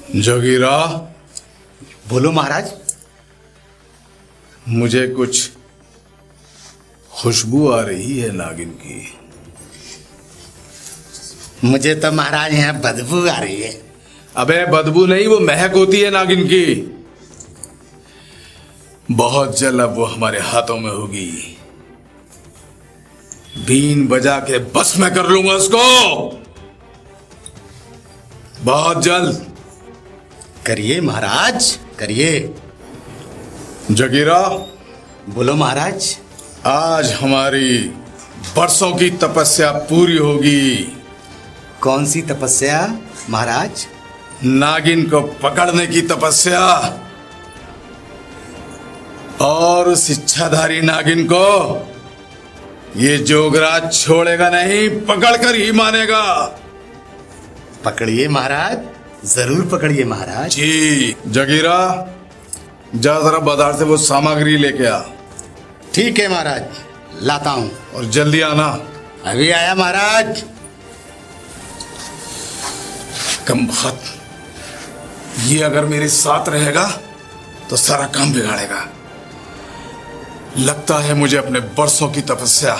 जगीरा, बोलो महाराज। मुझे कुछ खुशबू आ रही है नागिन की। मुझे तो महाराज यहाँ बदबू आ रही है। अबे बदबू नहीं, वो महक होती है नागिन की। बहुत जल्द अब वो हमारे हाथों में होगी। बीन बजा के बस में कर लूंगा उसको, बहुत जल्द। करिए महाराज, करिए। जगीरा, बोलो महाराज। आज हमारी बरसों की तपस्या पूरी होगी। कौन सी तपस्या महाराज? नागिन को पकड़ने की तपस्या। और उस इच्छाधारी नागिन को ये जोगराज छोड़ेगा नहीं, पकड़कर ही मानेगा। पकड़िए महाराज, जरूर पकड़िए महाराज। जी। जगीरा, जा जरा बाजार से वो सामग्री लेके आ। ठीक है महाराज, लाता हूं। और जल्दी आना। अभी आया महाराज। कम बहुत, ये अगर मेरे साथ रहेगा तो सारा काम बिगाड़ेगा। लगता है मुझे अपने बरसों की तपस्या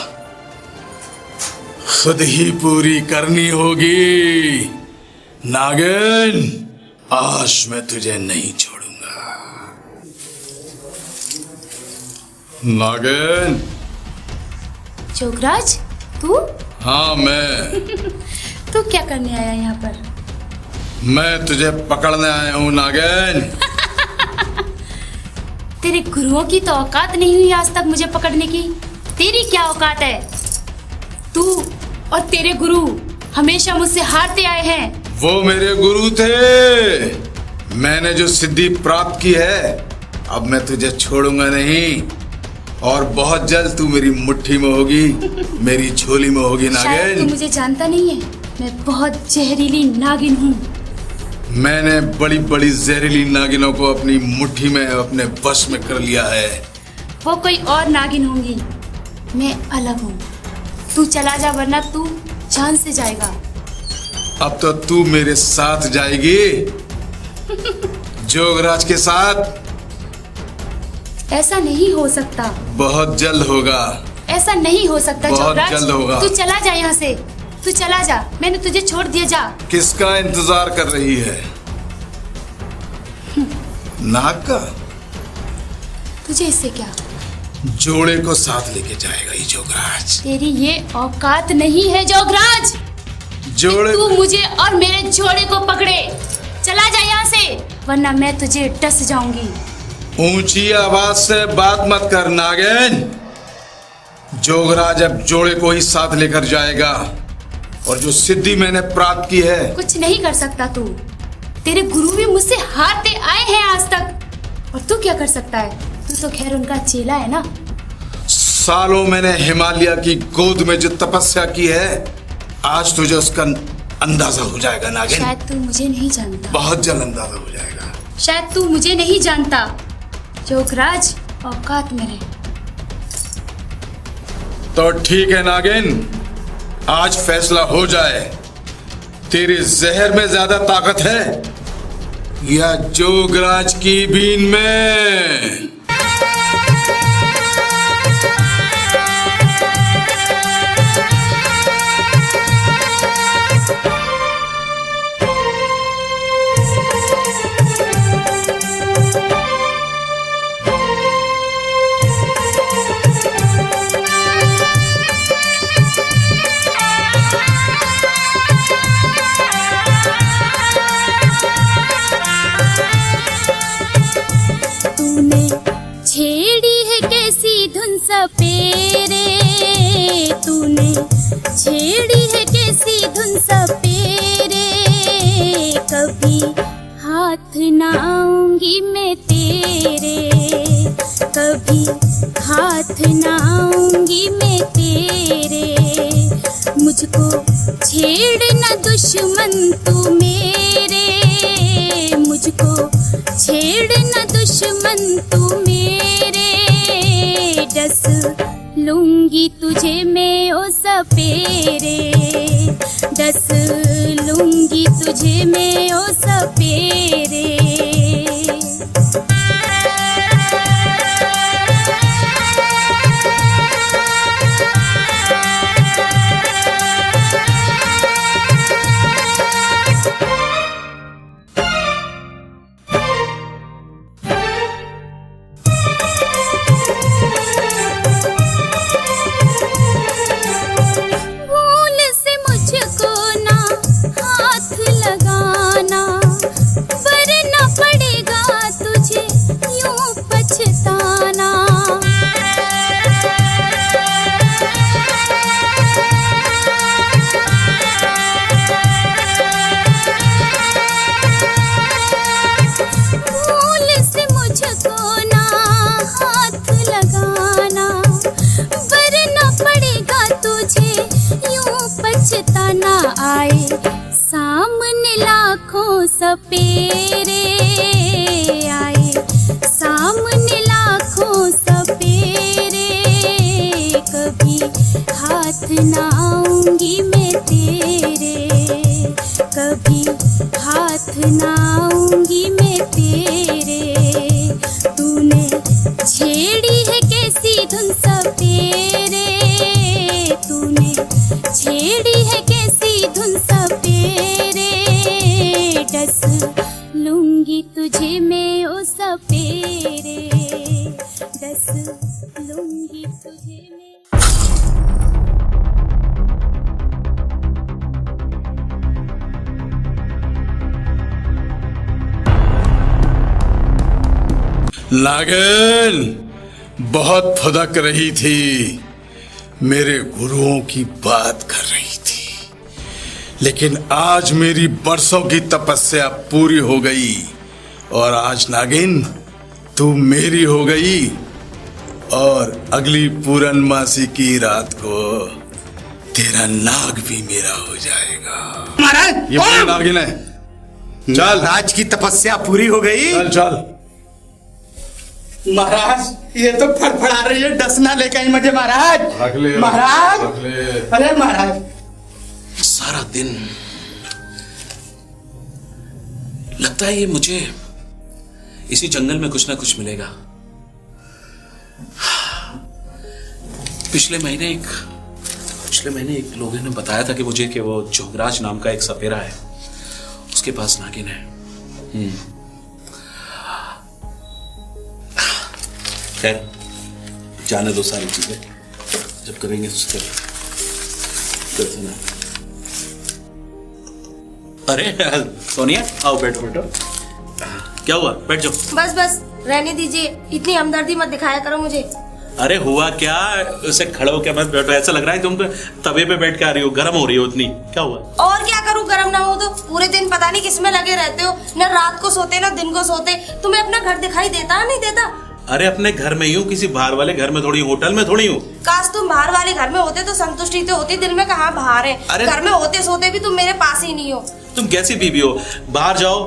खुद ही पूरी करनी होगी। नागिन, आज मैं तुझे नहीं छोड़ूंगा। नागिन। जोगराज, तू? हाँ मैं। तू क्या करने आया यहाँ पर? मैं तुझे पकड़ने आया हूँ नागिन। तेरे गुरुओं की तो औकात नहीं हुई आज तक मुझे पकड़ने की। तेरी क्या औकात है? तू और तेरे गुरु हमेशा मुझसे हारते आए हैं। वो मेरे गुरु थे। मैंने जो सिद्धि प्राप्त की है, अब मैं तुझे छोड़ूंगा नहीं। और बहुत जल्द तू मेरी मुट्ठी में होगी, मेरी झोली में होगी शायद तू नागिन। मुझे जानता नहीं है, मैं बहुत जहरीली नागिन हूँ। मैंने बड़ी बड़ी जहरीली नागिनों को अपनी मुट्ठी में, अपने वश में कर लिया है। वो कोई और नागिन होंगी, मैं अलग हूँ। तू चला जा वरना तू जान से जाएगा। अब तो तू मेरे साथ जाएगी, जोगराज के साथ। ऐसा नहीं हो सकता। बहुत जल्द होगा। ऐसा नहीं हो सकता बहुत जोगराज। जल्द होगा। तू चला जा यहाँ से, तू चला जा। मैंने तुझे छोड़ दिया, जा। किसका इंतजार कर रही है? नाग का? तुझे इससे क्या? जोड़े को साथ लेके जाएगा ये जोगराज। तेरी ये औकात नहीं है जोगराज। जोड़े? तू मुझे और मेरे जोड़े को पकड़े। चला जा यहाँ से, वरना मैं तुझे डस जाऊंगी। ऊंची आवाज से बात मत कर नागिन। जोगराज अब जोड़े को ही साथ लेकर जाएगा, और जो सिद्धि मैंने प्राप्त की है। कुछ नहीं कर सकता तू। तेरे गुरु भी मुझसे हारते आए हैं आज तक, और तू क्या कर सकता है? तू तो खैर उनका चेला है ना। सालों मैंने हिमालय की गोद में जो तपस्या की है, आज तुझे उसका अंदाजा हो जाएगा नागिन। शायद तू मुझे नहीं जानता। बहुत जल्द अंदाजा हो जाएगा। शायद तू मुझे नहीं जानता। जोगराज औकात में रहे। तो ठीक है नागिन, आज फैसला हो जाए। तेरे जहर में ज्यादा ताकत है या जोगराज की बीन में? सपेरे तूने छेड़ी है कैसी धुन सपेरे। कभी हाथ ना आऊंगी मैं तेरे, कभी हाथ ना आऊंगी मैं तेरे। मुझको छेड़ना दुश्मन तू मेरे, मुझको छेड़ना दुश्मन तू मेरे। डस लूंगी तुझे मैं ओ सपेरे, 10 लूंगी तुझे मैं ओ सपेरे। पछताना आए सामने लाखों सपेरे, आए सामने लाखों सपेरे। कभी हाथ ना आऊंगी मैं तेरे, कभी हाथ ना आऊंगी मैं तेरे। तूने छेड़ी है कैसी धुन सपेरे, तूने छेड़ी है कैसी धुन सपेरे। 10 लूंगी तुझे मैं ओ सपेरे, 10 लूंगी तुझे मैं। नागिन बहुत फुदक रही थी, मेरे गुरुओं की बात कर रही थी, लेकिन आज मेरी बरसों की तपस्या पूरी हो गई और आज नागिन तू मेरी हो गई और अगली पूर्णमासी की रात को तेरा नाग भी मेरा हो जाएगा। महाराज ये मेरी नागिन है। चल राज की तपस्या पूरी हो गई। चल चल। महाराज ये तो फड़फड़ा रही है, डसना लेकर ही मुझे महाराज। रख ले महाराज, रख ले। अरे महाराज सारा दिन लगता है ये मुझे इसी जंगल में कुछ ना कुछ मिलेगा। पिछले महीने एक लोगों ने बताया था कि मुझे कि वो जोगराज नाम का एक सपेरा है, उसके पास नागिन है। खैर जाने दो सारी चीजें, जब करेंगे उसके सुना। अरे सोनिया आओ बैठो बैठो। क्या हुआ, बैठ जाओ। बस बस रहने दीजिए, इतनी हमदर्दी मत दिखाया करो मुझे। अरे हुआ क्या, उसे खड़े हो क्या मत बैठो, ऐसा लग रहा है तुम तो तवे पे बैठ के आ रही हो, गर्म हो रही हो इतनी। क्या हुआ? और क्या करूं, गर्म ना हो तो पूरे दिन पता नहीं किसमें लगे रहते हो, न रात को सोते न दिन को सोते। तुम्हें अपना घर दिखाई देता नहीं देता? अरे अपने घर में ही हूँ, किसी बाहर वाले घर में थोड़ी, होटल में थोड़ी हूँ। काश तुम बाहर वाले घर में होते तो संतुष्टि तो होती, दिल में कहाँ बाहर है। अरे घर में होते सोते भी तुम मेरे पास ही नहीं हो। तुम कैसी बीबी हो, बाहर जाओ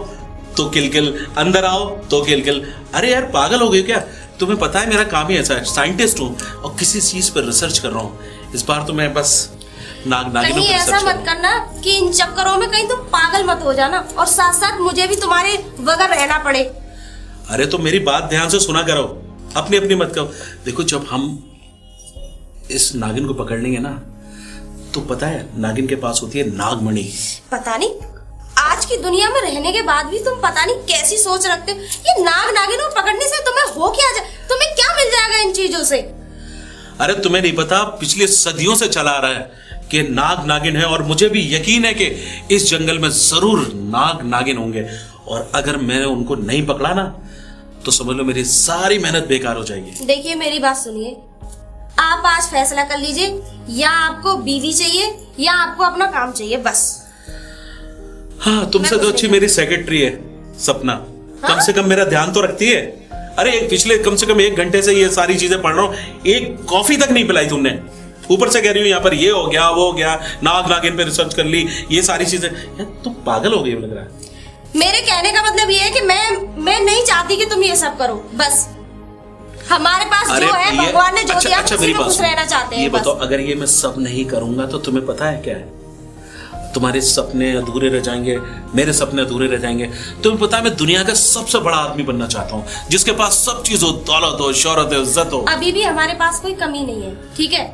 तो किलकिल, अंदर आओ तो किलकिल। अरे यार पागल हो गई क्या? तुम्हें पता है मेरा काम ही ऐसा है, साइंटिस्ट हूँ और किसी चीज पर रिसर्च कर रहा हूँ। इस बार तो मैं बस नागिनों कहीं पर ऐसा मत करना कि इन चक्करों में कहीं तुम पागल मत हो जाना और साथ साथ मुझे भी तुम्हारे बगैर रहना पड़े। अरे तो मेरी बात ध्यान से सुना करो, अपनी अपनी मत करो। देखो जब हम इस नागिन को पकड़ लेंगे ना, तो पता है नागिन के पास होती है नागमणि। पता नहीं आज की दुनिया में रहने के बाद भी तुम पता नहीं कैसी सोच रखते हो। ये नाग नागिन को पकड़ने से तुम्हें हो क्या तुम्हें क्या मिल जाएगा इन चीजों से? अरे तुम्हें नहीं पता, पिछले सदियों से चला आ रहा है कि नाग नागिन है, और मुझे भी यकीन है कि इस जंगल में जरूर नाग नागिन होंगे, और अगर मैंने उनको नहीं पकड़ा ना तो समझ लो मेरी सारी मेहनत बेकार हो जाएगी। देखिए मेरी बात सुनिए, आप आज फैसला कर लीजिए, या आपको बीवी चाहिए या आपको अपना काम चाहिए, बस। हाँ तुमसे तो अच्छी मेरी सेक्रेटरी है सपना, कम से कम मेरा ध्यान तो रखती है। अरे पिछले कम से कम 1 घंटे से ये सारी चीजें पढ़ रहा हूँ, एक कॉफी तक नहीं पिलाई तुमने, ऊपर से कह रही हूँ यहाँ पर ये हो गया वो हो गया, नाग नागिन पे रिसर्च कर ली, ये सारी चीजें। यार तुम पागल हो गई लग रहा है। मेरे कहने का मतलब ये है कि मैं नहीं चाहती कि तुम ये सब करो, बस। हमारे पास जो है भगवान ने जो दिया हम उसी मेरी में बात खुश सुनो। रहना चाहते हैं ये बस। बताओ, अगर ये मैं सब नहीं करूंगा तो तुम्हें पता है क्या है? तुम्हारे सपने अधूरे रह जाएंगे, मेरे सपने अधूरे रह जाएंगे। तुम्हें पता है मैं दुनिया का सबसे बड़ा आदमी बनना चाहता हूँ, जिसके पास सब चीज हो, दौलत हो, शोहरत हो, इज्जत हो। अभी भी हमारे पास कोई कमी नहीं है, ठीक है?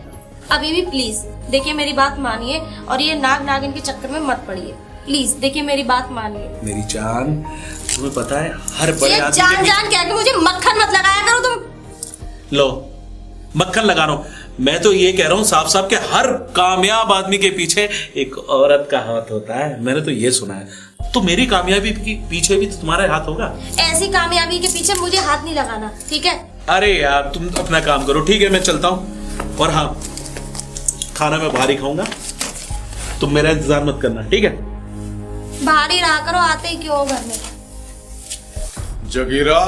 अभी भी प्लीज देखिए मेरी बात मानिए और ये नाग नागिन के चक्कर में मत पड़िए। प्लीज देखिए मेरी बात मानिए। मेरी जान, तुम्हें पता है हर बड़े ये आदमी जान के जान कह के मुझे मक्खन मत लगाया करो तुम। लो, मक्खन लगा रहा हूं। मैं तो ये कह रहा हूं साफ साफ कि हर कामयाब आदमी के पीछे एक औरत का हाथ होता है। मैंने तो ये सुना है। तो मेरी कामयाबी के पीछे भी तो तुम्हारा हाथ होगा। ऐसी कामयाबी के पीछे मुझे हाथ नहीं लगाना, ठीक है? अरे यार, तुम अपना काम करो, ठीक है? मैं चलता हूं। और हाँ, खाना मैं बाहर ही खाऊंगा, तुम मेरा इंतजार मत करना, ठीक है? बाहर ही रहा करो, आते ही क्यों हो घर में? जगीरा,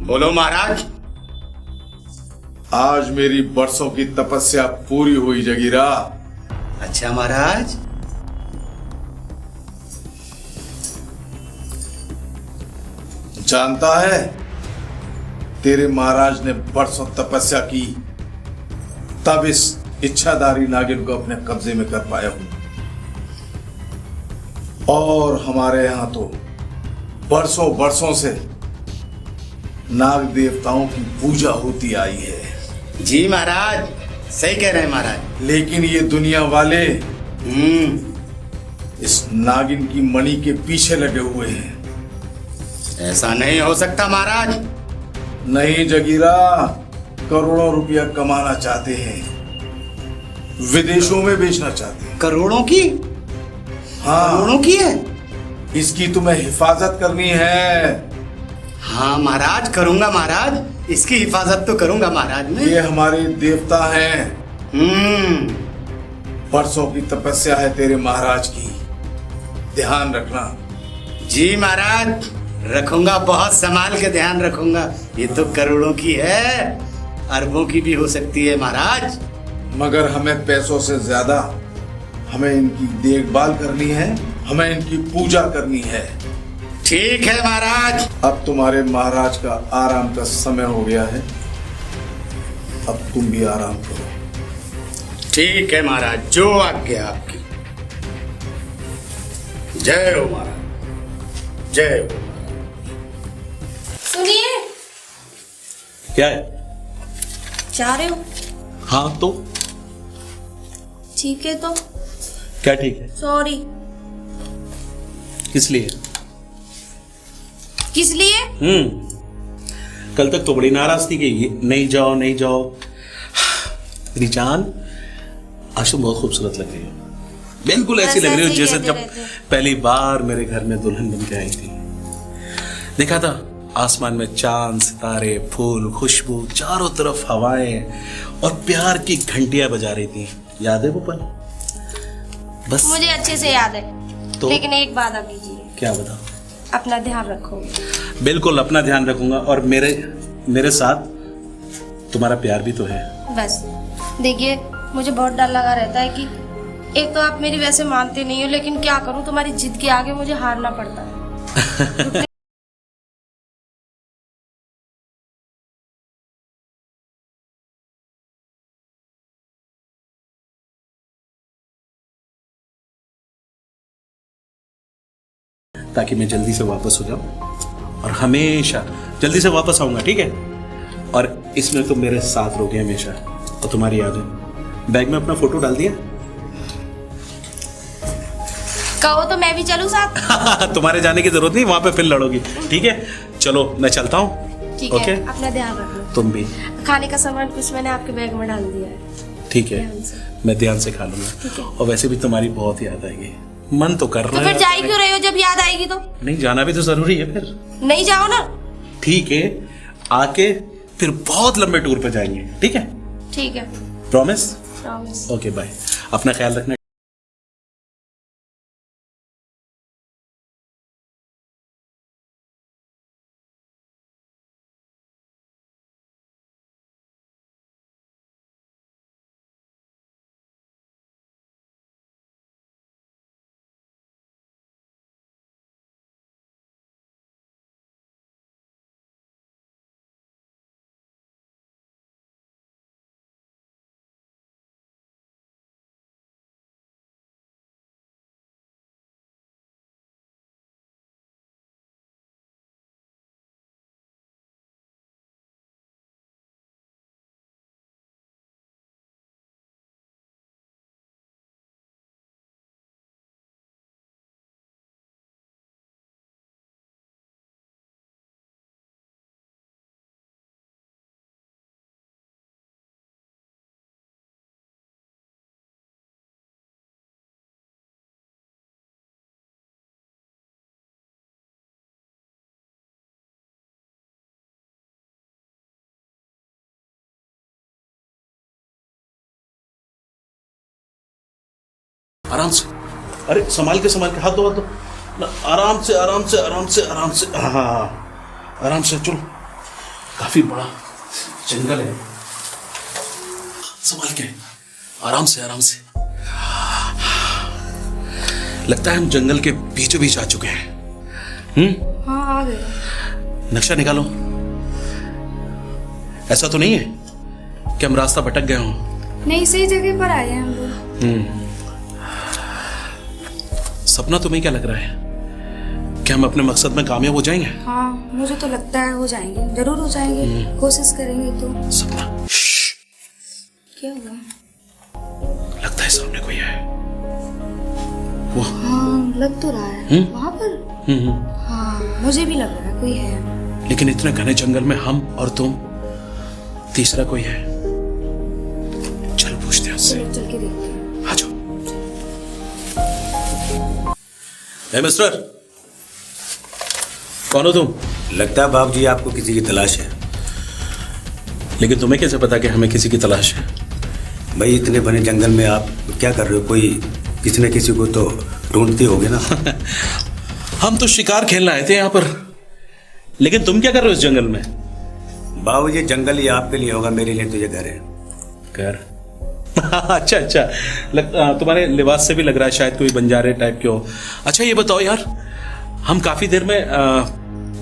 बोलो महाराज। आज मेरी बरसों की तपस्या पूरी हुई जगीरा। अच्छा महाराज। जानता है, तेरे महाराज ने बरसों तपस्या की, तब इस इच्छाधारी नागिन को अपने कब्जे में कर पाया हूं। और हमारे यहां तो बरसों बरसों से नाग देवताओं की पूजा होती आई है। जी महाराज, सही कह रहे हैं महाराज। लेकिन ये दुनिया वाले इस नागिन की मणि के पीछे लगे हुए हैं। ऐसा नहीं हो सकता महाराज। नहीं जगीरा, करोड़ों रुपया कमाना चाहते हैं, विदेशों में बेचना चाहते हैं। करोड़ों की? हाँ, करोड़ों की है? इसकी तुम्हें हिफाजत करनी है। हाँ महाराज, करूंगा महाराज, इसकी हिफाजत तो करूंगा महाराज मैं। ये हमारे देवता हैं। बरसों की तपस्या है तेरे महाराज की, ध्यान रखना। जी महाराज, रखूंगा, बहुत संभाल के ध्यान रखूंगा। ये तो करोड़ों की है, अरबों की भी हो सकती है महाराज। मगर हमें पैसों से ज्यादा हमें इनकी देखभाल करनी है, हमें इनकी पूजा करनी है। ठीक है महाराज। अब तुम्हारे महाराज का आराम का समय हो गया है, अब तुम भी आराम करो। ठीक है महाराज, जो आज्ञा आपकी। जय हो महाराज, जय हो। सुनिए, क्या है? जा रहे हो? हाँ, तो ठीक है तो क्या ठीक है? सॉरी। किस लिए? किस लिए? कल तक तो बड़ी नाराज थी कि नहीं जाओ नहीं जाओ। मेरी जान, आज तुम बहुत खूबसूरत लग रही हो, बिल्कुल ऐसी लग रही हो जैसे जब पहली बार मेरे घर में दुल्हन बन के आई थी। देखा था आसमान में चांद, सितारे, फूल, खुशबू, चारों तरफ हवाएं और प्यार की घंटियां बजा रही थी। याद है वो पल? बस मुझे अच्छे से याद है। तो लेकिन एक बात अब कीजिए, क्या बताओ? अपना ध्यान रखो। बिल्कुल अपना ध्यान रखूंगा, और मेरे साथ तुम्हारा प्यार भी तो है। बस देखिए, मुझे बहुत डर लगा रहता है कि एक तो आप मेरी वैसे मानते नहीं हो, लेकिन क्या करूं, तुम्हारी जिद के आगे मुझे हारना पड़ता है। ताकि मैं जल्दी से वापस हो जाऊं, और हमेशा जल्दी से वापस आऊंगा, ठीक है? और इसमें तुम मेरे साथ रहोगे हमेशा, और तुम्हारी यादें। बैग में अपना फोटो डाल दिया? कहो तो मैं भी चलूं साथ। तुम्हारे जाने की जरूरत नहीं, वहां पे फिर लड़ोगी, ठीक है? चलो मैं चलता हूँ। ठीक ओके? है, अपना ध्यान रखना। तुम भी। खाने का सामान कुछ मैंने आपके बैग में डाल दिया है। ठीक है, ध्यान से। मैं ध्यान से खा ठीक है। लूंगा। और वैसे भी तुम्हारी बहुत याद आएगी, मन तो कर तो रहा फिर है। जा ही क्यों रहे हो जब याद आएगी तो? नहीं, जाना भी तो जरूरी है फिर। नहीं जाओ ना। ठीक है, आके फिर बहुत लंबे टूर पे जाएंगे, ठीक है? ठीक है, प्रॉमिस? प्रॉमिस। Okay, bye. अपना ख्याल रखना। आराम से, अरे संभाल के हाथ दो ना, आराम से आराम से आराम से आराम से, हाँ आराम से चलो। काफी बड़ा जंगल है, संभाल के, आराम से आराम से। लगता है हम जंगल के बीचों बीच आ चुके हैं। हाँ आ गए। नक्शा निकालो। ऐसा तो नहीं है कि हम रास्ता भटक गए हों? नहीं, सही जगह पर आए हैं हम लोग। सपना, तुम्हें क्या लग रहा है कि हम अपने मकसद में कामयाब हो जाएंगे? हाँ मुझे तो लगता है हो जाएंगे, जरूर हो जाएंगे, कोशिश करेंगे तो। सपना, क्या हुआ? लगता है सामने कोई है। वो हाँ लग तो रहा है वहाँ पर। हाँ मुझे भी लग रहा है कोई है। लेकिन इतने घने जंगल में हम और तुम, तीसरा कोई है। चल पूछते हैं उससे। चलो चल के देखते हैं। आ जाओ। ए मिस्टर, कौन हो तुम? लगता है बाबूजी आपको किसी की तलाश है। लेकिन तुम्हें कैसे पता कि हमें किसी की तलाश है? भाई इतने बड़े जंगल में आप क्या कर रहे हो? कोई किसी न किसी को तो ढूंढते होगे ना। हम तो शिकार खेलने आए थे यहाँ पर, लेकिन तुम क्या कर रहे हो इस जंगल में? बाबूजी जंगल ये आपके लिए होगा, मेरे लिए तो ये घर है। घर? अच्छा अच्छा, तुम्हारे लिबास से भी लग रहा है शायद कोई बंजारे टाइप के हो। अच्छा ये बताओ यार, हम काफी देर में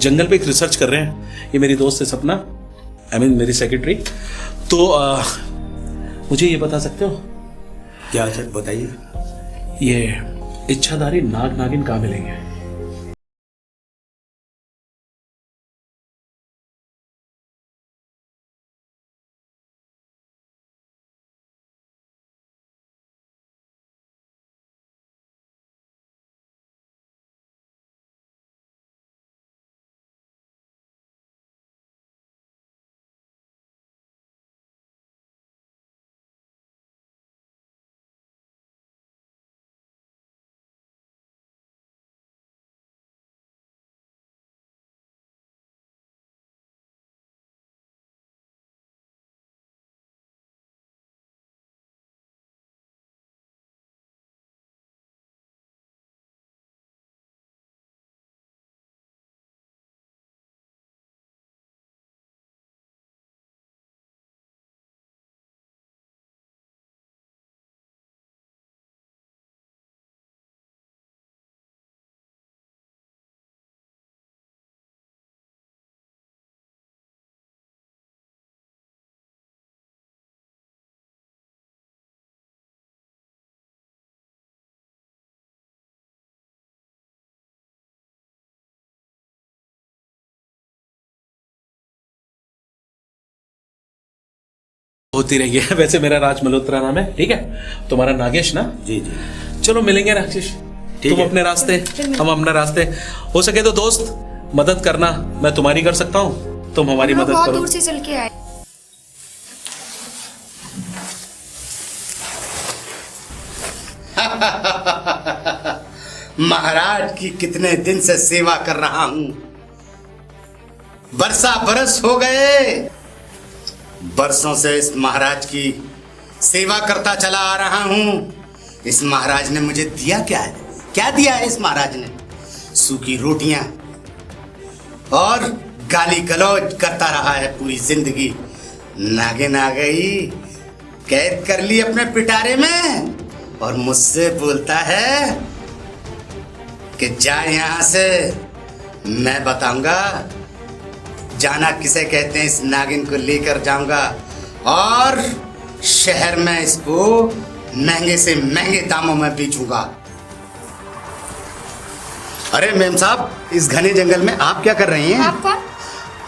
जंगल पे एक रिसर्च कर रहे हैं। ये मेरी दोस्त है सपना, मेरी सेक्रेटरी। तो मुझे ये बता सकते हो क्या सर? बताइए। ये इच्छाधारी नाग नागिन कहाँ मिलेंगे? होती रही है। वैसे मेरा राज मल्होत्रा नाम है, ठीक है? तुम्हारा नागेश ना? जी जी। चलो मिलेंगे राजेश, तुम अपने रास्ते, हम अपने रास्ते। हो सके तो दोस्त मदद करना, मैं तुम्हारी कर सकता हूँ, तुम हमारी मदद बहुत करो। दूर से चल के आए। महाराज की कितने दिन से सेवा कर रहा हूं, बरसा बरस हो गए। बरसों से इस महाराज की सेवा करता चला आ रहा हूं। इस महाराज ने मुझे दिया क्या है? क्या दिया है इस महाराज ने? सूखी रोटियां और गाली गलौज करता रहा है पूरी जिंदगी। नागिन आ गई, कैद कर ली अपने पिटारे में और मुझसे बोलता है कि जा यहां से। मैं बताऊंगा जाना किसे कहते हैं। इस नागिन को लेकर जाऊंगा और शहर में इसको महंगे से महंगे दामों में बेचूंगा। अरे मेम साहब, इस घने जंगल में आप क्या कर रही हैं? आप कौन?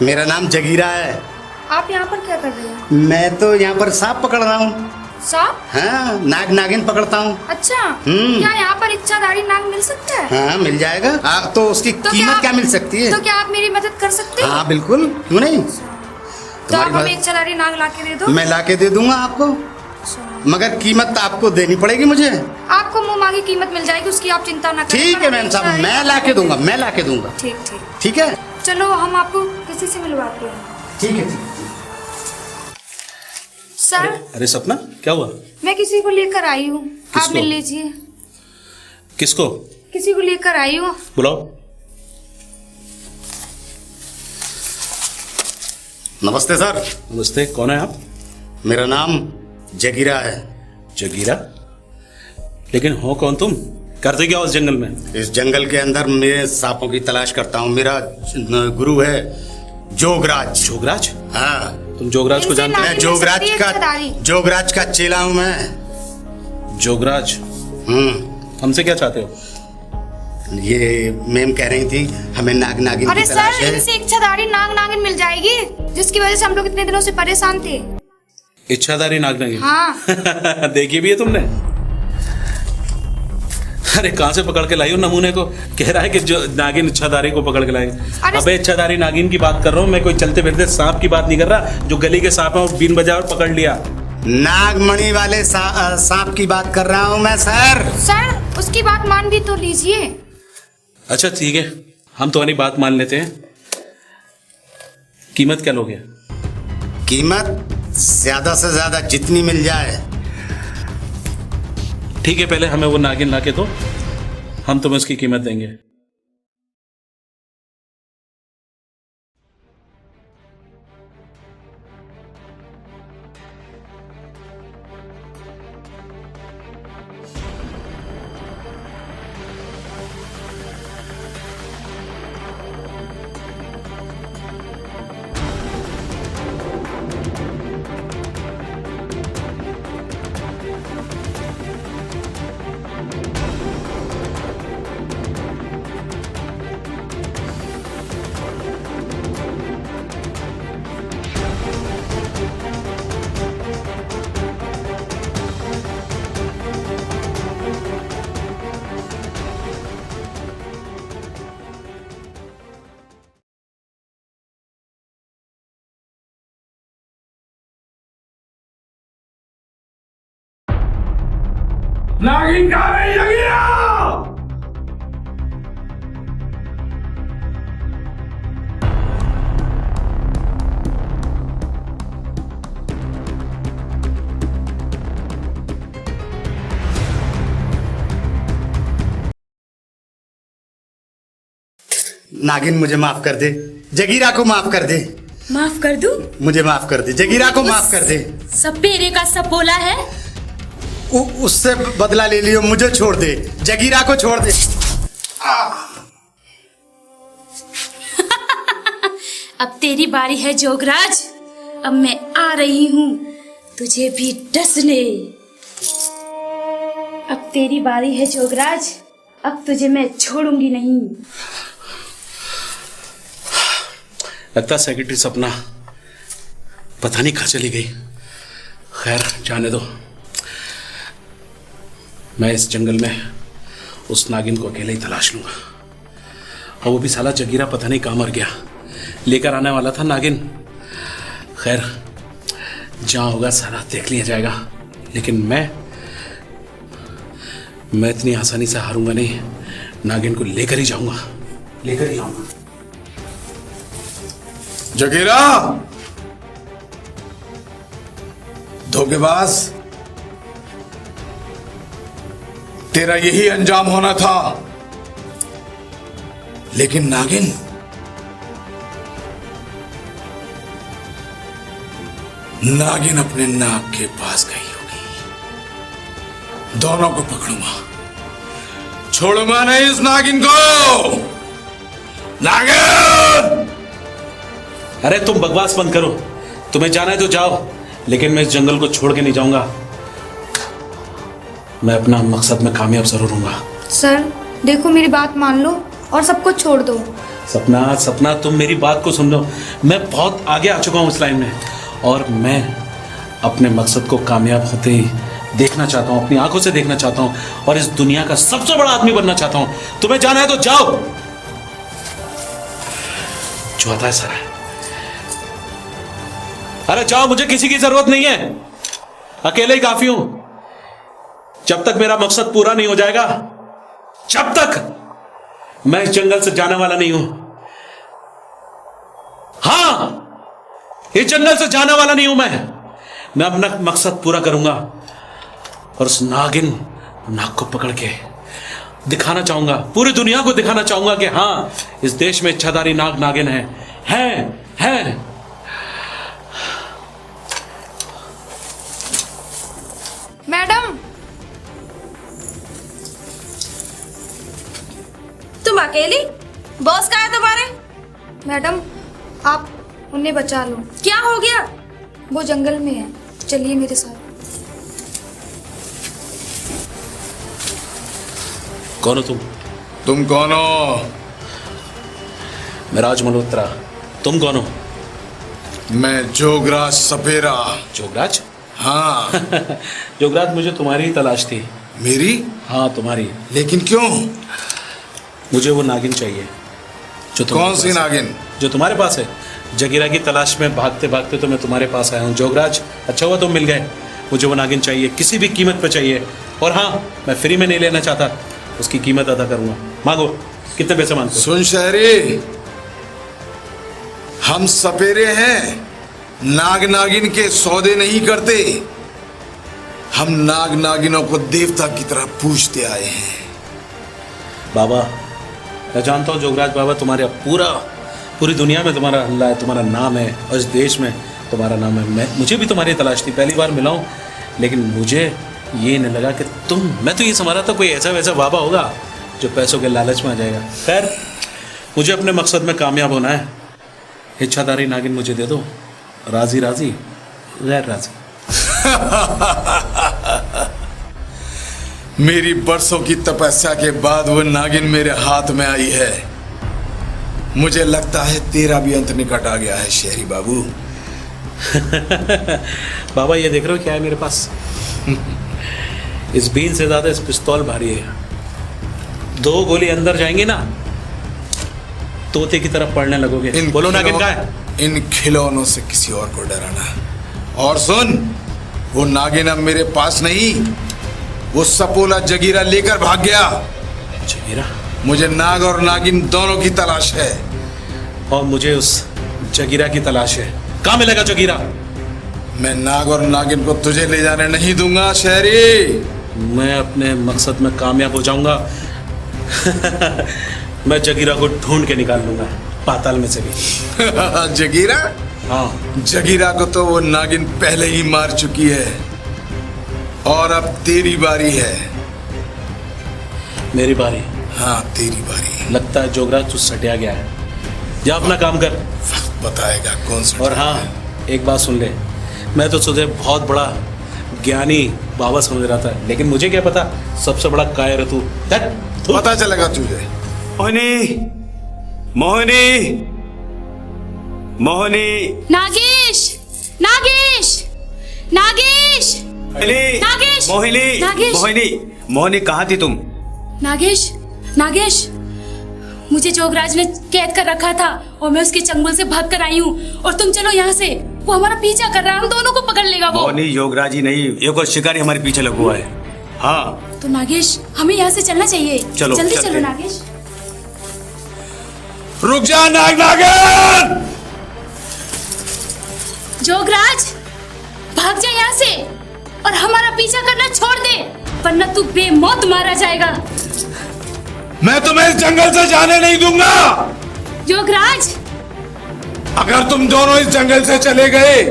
मेरा नाम जगीरा है। आप यहाँ पर क्या कर रहे हैं? मैं तो यहाँ पर सांप पकड़ रहा हूँ। सांप? हाँ, नाग नागिन पकड़ता हूँ। अच्छा, क्या यहाँ पर इच्छाधारी नाग मिल सकता है? हाँ मिल जाएगा। तो उसकी कीमत क्या मिल सकती है? तो क्या आप मेरी मदद कर सकते हैं? हाँ बिल्कुल, क्यों नहीं। तो आप हमें इच्छाधारी नाग ला के दे दो। मैं ला के दे दूंगा आपको, मगर कीमत आपको देनी पड़ेगी मुझे। आपको मुंह मांगी कीमत मिल जाएगी, उसकी आप चिंता ना करें। ठीक है मैम साहब, मैं ला के दूंगा, मैं ला के दूंगा। ठीक ठीक। ठीक है, चलो हम आपको किसी से मिलवाते हैं। ठीक है। ठीक सर, अरे सपना, क्या हुआ? मैं किसी को लेकर आई हूँ, आप किसको? मिल लीजिए। किसको? किसी को लेकर आई हूँ। बुलाओ। नमस्ते सर। नमस्ते, कौन है आप? मेरा नाम जगीरा है। जगीरा? लेकिन हो कौन तुम? करते क्या उस जंगल में? इस जंगल के अंदर मैं सांपों की तलाश करता हूँ। मेरा गुरु है जोगराज। जोगराज? हाँ, तुम जोगराज को इनसे जानते मैं नागिन जोगराज मिल सकती है छदारी। जोगराज का चेला हूँ मैं। हो? जोगराज, हम्म, हमसे क्या चाहते हो? ये मैम कह रही थी हमें नाग नागिन अरे की तलाश सर, है। इनसे इच्छाधारी नाग नागिन मिल जाएगी, जिसकी वजह से हम लोग इतने दिनों से परेशान थे। इच्छाधारी नाग नागिन? हाँ। देखी भी है तुमने? अरे कहां से पकड़ के लाई हो नमूने को? कह रहा है कि जो नागिन इच्छाधारी को पकड़ के लाएंगे। अरे अबे इच्छाधारी नागिन की बात कर रहा हूँ मैं, कोई चलते फिरते सांप की बात नहीं कर रहा जो गली के सांप है और बीन बजा और पकड़ लिया। नागमणि वाले सांप की बात कर रहा हूँ मैं सर। सर, उसकी बात मान भी तो लीजिए। अच्छा ठीक है, हम तुम्हारी बात मान लेते हैं। कीमत क्या लोगे? कीमत ज्यादा से ज्यादा जितनी मिल जाए। ठीक है, पहले हमें वो नागिन ला के दो, हम तुम्हें उसकी कीमत देंगे। नागिन कहाँ गई जगीरा? नागिन मुझे माफ कर दे, जगीरा को माफ कर दे। माफ कर दूं? मुझे माफ कर दे, जगीरा को माफ कर दे। सपेरे का सब बोला है। उससे बदला ले लियो, मुझे छोड़ दे, जगीरा को छोड़ दे। अब तेरी बारी है जोगराज, अब मैं आ रही हूँ तुझे भी डसने। अब तेरी बारी है जोगराज, अब तुझे मैं छोड़ूंगी नहीं। लगता सेक्रेटरी सपना पता नहीं कहाँ चली गई। खैर जाने दो, मैं इस जंगल में उस नागिन को अकेले ही तलाश लूंगा। और वो भी साला जगीरा पता नहीं कहाँ मर गया, लेकर आने वाला था नागिन। खैर जहाँ होगा सारा देख लिया जाएगा, लेकिन मैं इतनी आसानी से हारूंगा नहीं। नागिन को लेकर ही जाऊंगा, लेकर ही आऊंगा। जगीरा, धोखेबाज, तेरा यही अंजाम होना था। लेकिन नागिन अपने नाक के पास गई होगी। दोनों को पकड़ूंगा, छोड़ूंगा नहीं इस नागिन को। नागिन! अरे तुम बकवास बंद करो, तुम्हें जाना है तो जाओ, लेकिन मैं इस जंगल को छोड़ के नहीं जाऊंगा। मैं अपना मकसद में कामयाब जरूर होऊंगा। सर देखो, मेरी बात मान लो और सब कुछ छोड़ दो। सपना तुम मेरी बात को सुन लो। मैं बहुत आगे आ चुका हूं इस लाइन में, और मैं अपने मकसद को कामयाब होते ही देखना चाहता हूं, अपनी आंखों से देखना चाहता हूं, और इस दुनिया का सबसे बड़ा आदमी बनना चाहता हूं। तुम्हें जाना है तो जाओ, जो आता है सारा। अरे जाओ, मुझे किसी की जरूरत नहीं है, अकेले ही काफी हूं। जब तक मेरा मकसद पूरा नहीं हो जाएगा, जब तक मैं इस जंगल से जाने वाला नहीं हूं। हां, इस जंगल से जाने वाला नहीं हूं मैं अपना मकसद पूरा करूंगा और उस नागिन नाग को पकड़ के दिखाना चाहूंगा, पूरी दुनिया को दिखाना चाहूंगा कि हाँ, इस देश में इच्छाधारी नाग नागिन है। मैडम, तुम अकेली? बॉस कहाँ है तुम्हारे? मैडम, आप उन्हें बचा लो। क्या हो गया? वो जंगल में है, चलिए मेरे साथ। कौन हो तुम? तुम कौन हो? मैं राज मल्होत्रा। तुम कौन हो? मैं जोगराज सपेरा। जोगराज? हाँ। जोगराज, मुझे तुम्हारी तलाश थी। मेरी? हाँ, तुम्हारी। लेकिन क्यों? मुझे वो नागिन चाहिए जो कौन सी नागिन? जो तुम्हारे पास है। जगीरा की तलाश में भागते भागते तो मैं तुम्हारे पास आया हूँ। जोगराज, अच्छा हुआ तुम मिल गए। मुझे वो नागिन चाहिए, किसी भी कीमत पे चाहिए। और हाँ, मैं फ्री में नहीं लेना चाहता, उसकी कीमत अदा करूंगा। मांगो, कितने पैसे मांगते हो? सुन शहरी, हम सपेरे हैं, नाग नागिन के सौदे नहीं करते। हम नाग नागिनों को देवता की तरह पूजते आए हैं। बाबा, मैं जानता हूँ जोगराज बाबा, तुम्हारे पूरी दुनिया में तुम्हारा अल्लाह है, तुम्हारा नाम है, और इस देश में तुम्हारा नाम है। मुझे भी तुम्हारी तलाश थी, पहली बार मिला हूँ, लेकिन मुझे ये नहीं लगा कि मैं तो ये समझ रहा था कोई ऐसा वैसा बाबा होगा जो पैसों के लालच में आ जाएगा। खैर, मुझे अपने मकसद में कामयाब होना है। इच्छाधारी नागिन मुझे दे दो। राजी राजी, गैर राजी। मेरी बरसों की तपस्या के बाद वो नागिन मेरे हाथ में आई है। मुझे लगता है तेरा भी अंत निकट आ गया है शहरी बाबू। बाबा, ये देख रहे हो क्या है मेरे पास? इस बीन से ज्यादा इस पिस्तौल भारी है। 2 गोली अंदर जाएंगी ना, तोते की तरफ पड़ने लगोगे। बोलो नागिन कहाँ है? इन खिलौनों से किसी और को डराना। और सुन, वो नागिन अब मेरे पास नहीं, वो सपोला जगीरा लेकर भाग गया। जगीरा? मुझे नाग और नागिन दोनों की तलाश है। और मुझे उस जगीरा की तलाश है। कहाँ मिलेगा जगीरा? मैं नाग और नागिन को तुझे ले जाने नहीं दूंगा शहरी। मैं अपने मकसद में कामयाब हो जाऊंगा। मैं जगीरा को ढूंढ के निकाल लूंगा, पाताल में से भी। जगीरा? हाँ। जगीरा को तो वो नागिन पहले ही मार चुकी है, और अब तेरी बारी है। मेरी बारी? हाँ, तेरी बारी। लगता है जोगराज तू सटिया गया है। जा अपना काम कर, वक्त बताएगा कौन सा। और हाँ, एक बात सुन ले, मैं तो तुझे बहुत बड़ा ज्ञानी बाबा समझ रहा था, लेकिन मुझे क्या पता सबसे बड़ा कायर है तू। पता चलेगा तुझे। मोहिनी, मोहिनी, मोहिनी, नागेश, नागेश, नागेश, मोहिनी, नागेश! मोहिनी, नागेश! मोहिनी, मोहिनी, कहाँ थी तुम? नागेश, नागेश, मुझे जोगराज ने कैद कर रखा था और मैं उसके चंगुल से भाग कर आई हूँ। और तुम चलो यहाँ से, वो हमारा पीछा कर रहा है, हम दोनों को पकड़ लेगा वो। मोहिनी, योगराज ही नहीं, एक और शिकारी हमारे पीछे लगा हुआ है। हाँ, तो नागेश, हमें यहाँ से चलना चाहिए। चलो, जल्दी चलते चलो हैं। नागेश। रुक जा नाग नागिन! जोगराज, भाग जा यहाँ से और हमारा पीछा करना छोड़ दे, वरना तू बेमौत मारा जाएगा। मैं तुम्हें इस जंगल से जाने नहीं दूंगा। जोगराज, अगर तुम दोनों इस जंगल से चले गए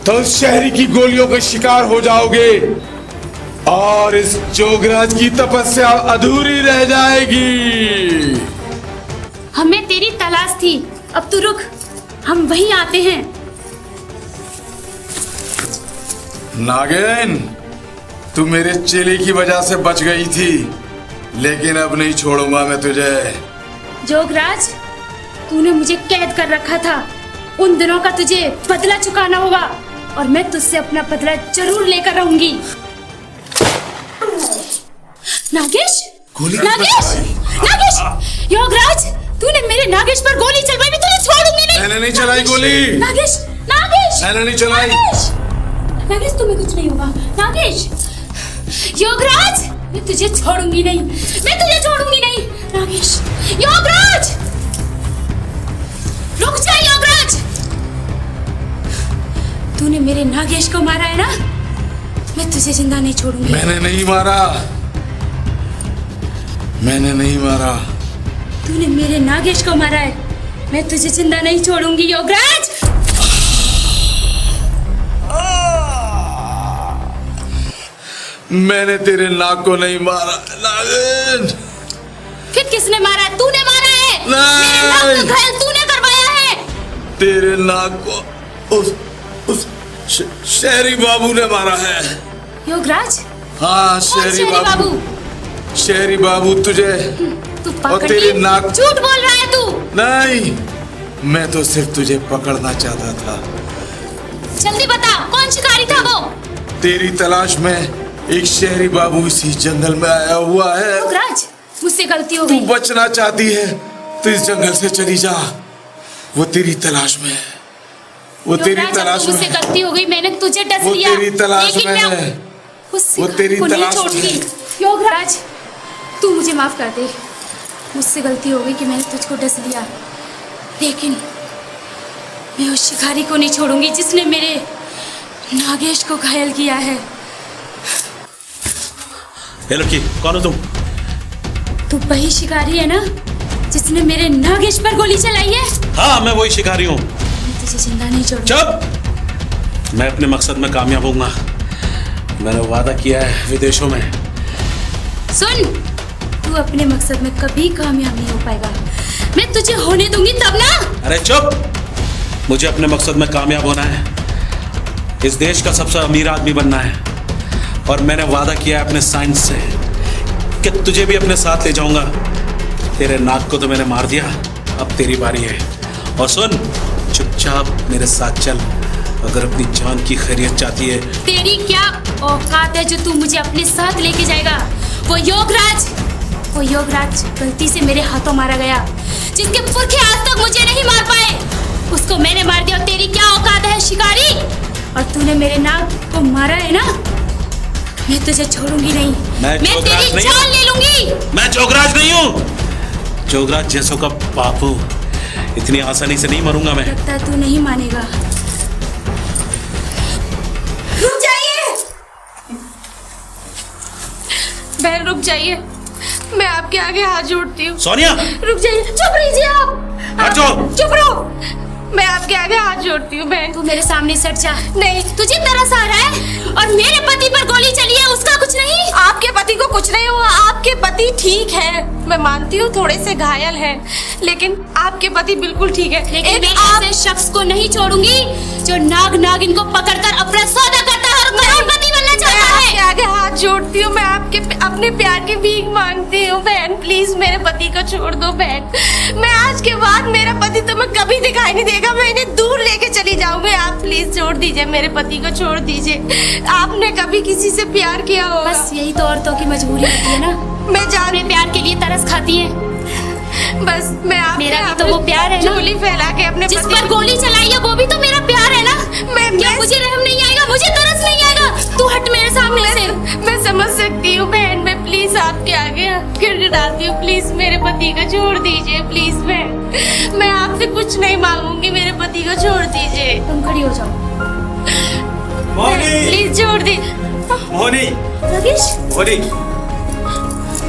तो उस शहरी की गोलियों के शिकार हो जाओगे और इस जोगराज की तपस्या अधूरी रह जाएगी। हमें तेरी तलाश थी, अब तू रुक, हम वहीं आते हैं। नागिन, तू मेरे चेले की वजह से बच गई थी, लेकिन अब नहीं छोड़ूंगा मैं तुझे। जोगराज, तूने मुझे कैद कर रखा था, उन दिनों का तुझे बदला चुकाना होगा और मैं तुझसे अपना बदला जरूर लेकर रहूंगी। नागेश, गोली नागेश, नागेश, योगराज, तूने मेरे नागेश पर गोली चलवाई, मैं तुझे छोड़ूंगी नहीं। मैंने नहीं चलाई गोली। नागेश, नागेश, मैंने नहीं चलाई। नागेश, नागेश, तुम्हें कुछ नहीं होगा। नागेश, योगराज, मैं तुझे छोड़ूंगी नहीं, मैं तुझे छोड़ूंगी नहीं। नागेश, योगराज, रुक जा योगराज। तूने मेरे नागेश को मारा है ना, मैं तुझे जिंदा नहीं छोड़ूंगी। मैंने नहीं मारा, मैंने नहीं मारा। तूने मेरे नागेश को मारा है। मैं तुझे जिंदा नहीं छोड़ूंगी योगराज। मैंने तेरे नाक को नहीं मारा नागिन। फिर किसने मारा है? तूने मारा है। नहीं। मेरे नाक को घायल तूने करवाया है। तेरे नाक को उस शहरी बाबू ने मारा है। योगराज? हाँ, कौन शहरी बाबू। शहरी बाबू तुझे तू और तेरे नाक। झूठ बोल रहा है तू। नहीं, मैं तो सिर्फ तुझे पकड़ना चाहता था। जल्दी बता, कौन शिकारी था वो? तेरी तलाश में एक शहरी बाबू इसी जंगल में आया हुआ है। योगराज, मुझसे गलती हो तू गई। बचना चाहती है तो इस जंगल से चली जा। वो तेरी तलाश में है। वो तेरी योगराज, अब तलाश तो में मुझसे है। गलती हो गई। मैंने तुझे डस वो लिया। तेरी तलाश लेकिन में मैं है। उस वो शिकारी तेरी को नहीं तलाश में छोड़ूंगी। है। योगराज, तू मुझे माफ कर दे। मुझसे गलती हो गई कि मैंने तुझको डस लिया, लेकिन मैं उस शिकारी को नहीं छोड़ूंगी जिसने मेरे नागेश को घायल किया है। ये लड़की कौन हो तुम? तू वही शिकारी है ना जिसने मेरे नागेश पर गोली चलाई है? हाँ, मैं वही शिकारी हूँ। मैं तुझे जिंदा नहीं छोड़ूंगी। चुप! मैं अपने मकसद में कामयाब होऊंगा। मैंने वादा किया है विदेशों में। सुन, तू अपने मकसद में कभी कामयाब नहीं हो पाएगा। मैं तुझे होने दूंगी तब ना। अरे चुप! मुझे अपने मकसद में कामयाब होना है। इस देश का सबसे अमीर आदमी बनना है। और मैंने वादा किया है अपने साइंस से कि तुझे भी अपने साथ ले जाऊंगा। तेरे नाक को तो मैंने मार दिया, अब तेरी बारी है। और सुन, चुपचाप मेरे साथ चल अगर अपनी जान की खैरियत चाहती है। तेरी क्या औकात है जो तू मुझे अपने साथ लेके जाएगा? वो योगराज गलती से मेरे हाथों मारा गया, जिसके पुरखे आज तक मुझे नहीं मार पाए, उसको मैंने मार दिया। और तेरी क्या औकात है शिकारी? और तूने मेरे नाक को मारा है ना, मैं तुझे छोड़ूंगी नहीं। मैं जोगराज तेरी नहीं जान ले लूंगी। मैं जोगराज नहीं हूँ। जोगराज जैसों का बापू। इतनी आसानी से नहीं मरूंगा मैं। लगता है तू नहीं मानेगा। रुक जाइए। बहन रुक जाइए, मैं आपके आगे हाथ जोड़ती हूँ। सोनिया! रुक जाइए, चुप रहिए आप। हट जाओ। चुप रहो। मैं आपके आगे हाथ जोड़ती हूँ बहन। तू मेरे सामने सट जा। नहीं, तुझे तरस आ रहा है और मेरे पति पर गोली चली है, उसका कुछ नहीं। आपके पति को कुछ नहीं हुआ। आपके पति ठीक है, मैं मानती हूँ थोड़े से घायल हैं, लेकिन आपके पति बिल्कुल ठीक है। लेकिन मैं ऐसे शख्स को नहीं छोड़ूंगी जो नाग नागिन को पकड़कर अपना सौदा करता है और करोड़पति बनना चाहता आपके है। आगे हाथ जोड़ती हूँ। मैं आपके अपने प्यार की भीख मांगती हूँ बहन। प्लीज मेरे पति को छोड़ दो बहन। मैं आज के बाद मेरा पति तुम्हें कभी दिखाई नहीं देगा। मैं इन्हें दूर लेके चली जाऊंगी। आप प्लीज छोड़ दीजिए, मेरे पति को छोड़ दीजिए। आपने कभी किसी से प्यार किया होगा? बस यही तो औरतों की मजबूरी होती है ना, मैं जान अपने प्यार के लिए तरस खाती है। बस मैं आपके मेरा भी तो वो प्यार है ना, झोली फैला के अपने जिस पति पर गोली चलाई है वो भी तो मेरा प्यार है ना। क्या मुझे रहम नहीं आएगा? मुझे तरस नहीं आएगा? तू हट मेरे सामने से। मैं समझ सकती हूँ बहन। मैं प्लीज आपके आगे गिर डालती हूँ। प्लीज मेरे पति को छोड़ दीजिए। प्लीज बहन, मैं आपसे कुछ नहीं मांगूंगी। मेरे पति को छोड़ दीजिए। तुम खड़ी हो जाओ। मोहनी! प्लीज छोड़ दी। मोहनी! नागेश, मोहनी!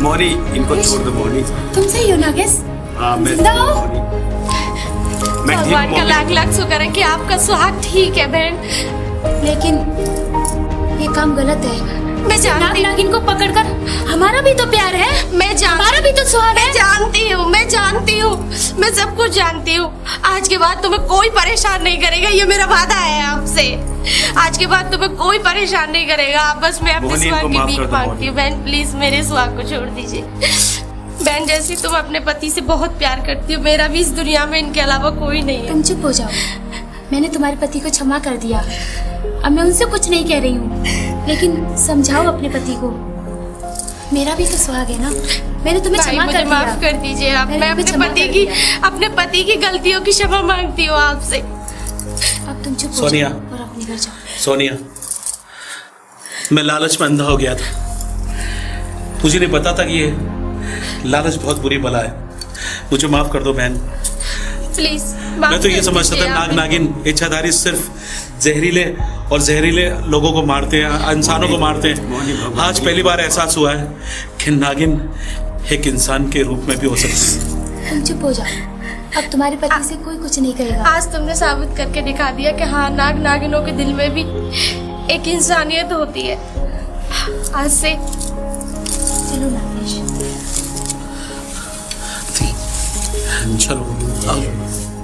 मोहनी, इनको छोड़ दो मोहनी। तुम सही हो नागेश? हाँ, मैं जिंदा हो? मोहनी। मैं ठीक भगवान का मोहनी। लाख लाख शुक्र है कि आपका सुहाग ठीक है बहन। लेकिन ये काम गलत है। मैं नाग जानती हूँ। नागिन को पकड़कर हमारा भी तो प्यार है, हमारा भी तो सुहाग है। जानती हूँ, मैं जानती हूँ, मैं सब कुछ जानती हूँ। आज के बाद तुम्हें कोई परेशान नहीं करेगा, ये मेरा वादा है आपसे। आज के बाद तुम्हें कोई परेशान नहीं करेगा। आप बस मैं अपने मोहनी, सुहाग इनको की माफ भीख कर दो, मांगती हूँ बहन। प्लीज मेरे सुहाग को छोड़ दीजिए बहन। जैसे तुम अपने पति से बहुत प्यार करती हो, मेरा भी इस दुनिया में इनके अलावा कोई नहीं है। तुम चुप हो जाओ। मैंने तुम्हारे पति को क्षमा कर दिया, अब मैं उनसे कुछ नहीं कह रही हूँ, लेकिन समझाओ अपने पति को, मेरा भी तो सुहाग है ना। मैंने तुम्हें भाई, क्षमा मुझे कर माफ दिया। कर दीजिए आप। मैंने मैं तुम्हें अपने क्षमा पति कर की दिया। अपने पति की गलतियों की क्षमा मांगती हूँ आपसे। अब तुम चुप हो सोनिया। जाओ और अपने घर जाओ। सोनिया, मैं लालच में अंधा हो गया था। मुझे नहीं पता था कि ये लालच बहुत बुरी बला है। मुझे माफ कर दो बहन। प्लीज मैं तो ये समझता था नाग नागिन इच्छाधारी सिर्फ जहरीले लोगों को मारते हैं, इंसानों को मारते हैं। आज पहली बार एहसास हुआ है कि नागिन एक इंसान के रूप में भी हो सकती है। तुम चुप हो जाओ, अब तुम्हारे पति से कोई कुछ नहीं कहेगा। आज तुमने साबित करके दिखा दिया कि हाँ, नाग नागिनों के दिल में भी एक इंसानियत होती है। आज से चलो नागेश। चलो आओ।